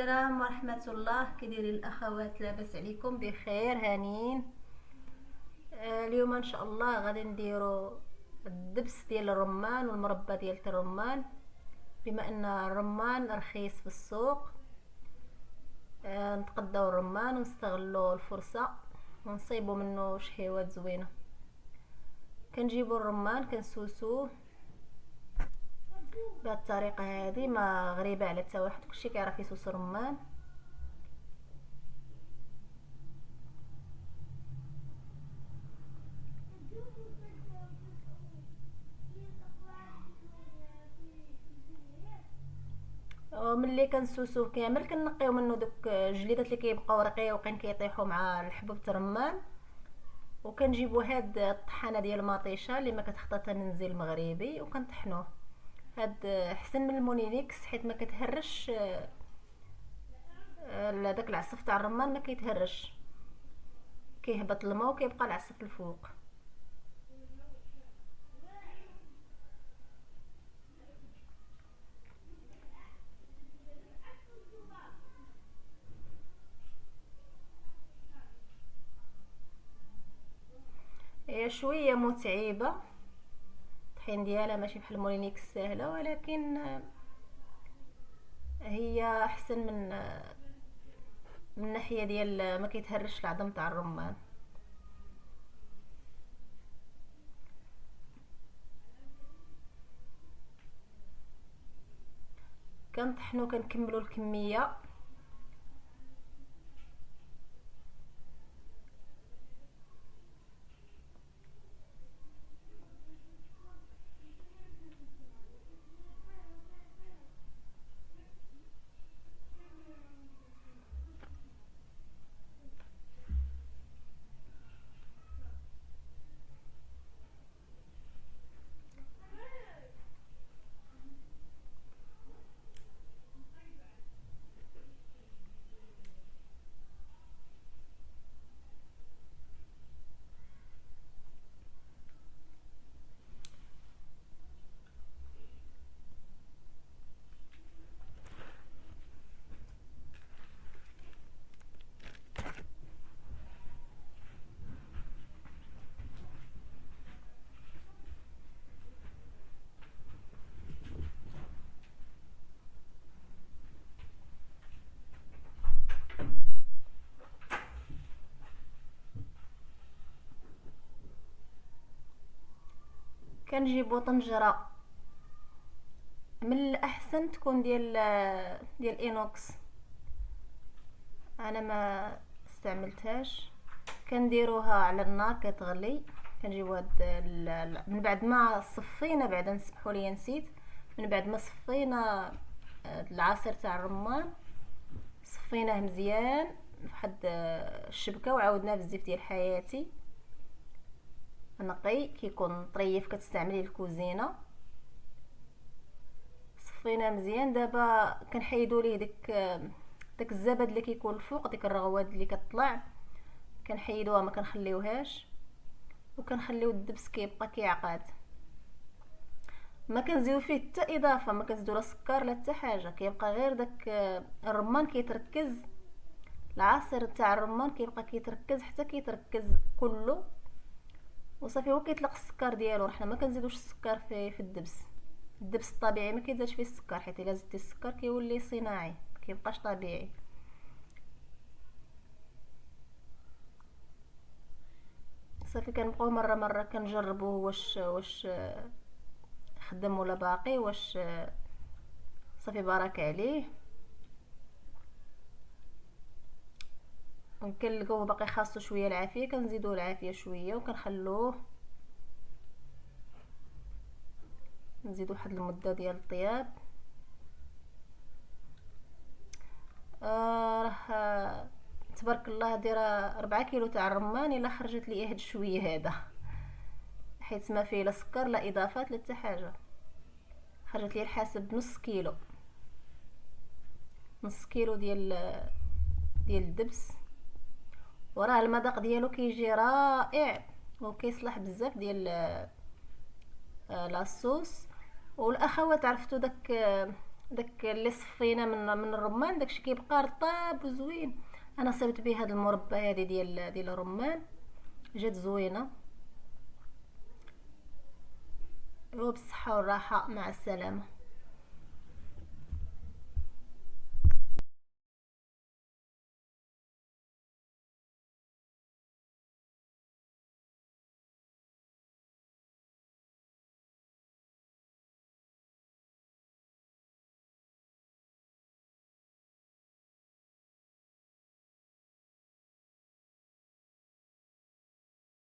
السلام ورحمة الله. كي دايرين الاخوات؟ لاباس عليكم؟ بخير هانيين. اليوم ان شاء الله غادي نديرو الدبس ديال الرمان والمربى ديال الرمان. بما ان الرمان رخيص في السوق، نتقداو الرمان ونستغلو الفرصة ونصيبو منه شحيوات زوينة. كنجيبو الرمان كنسوسوه بهاد الطريقة هادي، ما غريبة على حتى واحد، كلشي كيعرف يسوس الرمان. وملي كنسوسوه كامل كنقيو منه دوك الجليدات اللي كيبقاو رقيقين كيطيحوا مع الحبوب الرمان. وكنجيبو هاد الطحانه ديال المطيشه اللي ما كتخطى تنزيل مغربي وكنطحنوه. هاد احسن من المونينيكس حيت ما كتهرش. داك العصف تاع الرمان ما كيتهرش، كيهبط الماء وكيبقى العصف الفوق. هي شويه متعبه، الطحين ديالها ماشي بحال المونينيكس سهله، ولكن هي احسن من ناحيه ديال ما كيتهرش العظم تاع الرمان. كنطحنو كنكملو الكميه. كنجيبو طنجره، من الاحسن تكون ديال اينوكس. انا ما استعملتهاش. كنديروها على النار كتغلي. كنجيبو هاد من بعد ما صفينا، بعدا نسمحوا لي نسيت، من بعد ما صفينا العصير تاع الرمان، صفيناه مزيان فواحد الشبكه وعاودناه بالزيت ديال حياتي نقي كيكون طريف كتستعمليه الكوزينه. صفيناه مزيان. دابا كنحيدو ليه داك الزبد اللي كيكون الفوق، ديك الرغوات اللي كتطلع كنحيدوها ما كنخليوهاش، وكنخليو الدبس كيبقى كيعقاد. ما كنزيدو فيه حتى اضافه، ما كنزيدو لا سكر لا حتى حاجه، كيبقى غير داك الرمان كيتركز. العصير تاع الرمان كيبقى كيتركز حتى كيتركز كله وصافي. هو كيطلق السكر ديالو. حنا ما كنزيدوش السكر في الدبس. الدبس الطبيعي ما كيزادش فيه السكر، حيت الا زدتي السكر كيولي صناعي ما كيبقاش طبيعي. صافي كنبقاو مره مره كنجربوه واش خدم ولا باقي، واش صافي بارك عليه. كنلقاوه باقي خاصو شويه العافيه، كنزيدوه العافيه شويه وكنخلوه نزيدو واحد المده ديال الطياب. راه تبارك الله دايره 4 كيلو تاع الرمان، الا خرجت لي هاد شويه هذا، حيت ما فيه لا سكر لا اضافات لا حتى حاجه. خرجت لي الحاسب نص كيلو، نص كيلو ديال الدبس. وراه المذاق ديالو كيجي رائع وكيصلح بزاف ديال لاصوص. والاخوات عرفتوا داك اللي صفينا من الرمان داكشي كيبقى رطاب وزوين. انا صبت به هاد المربى هادي ديال الرمان، جات زوينه. وبالصحه والراحه، مع السلامه.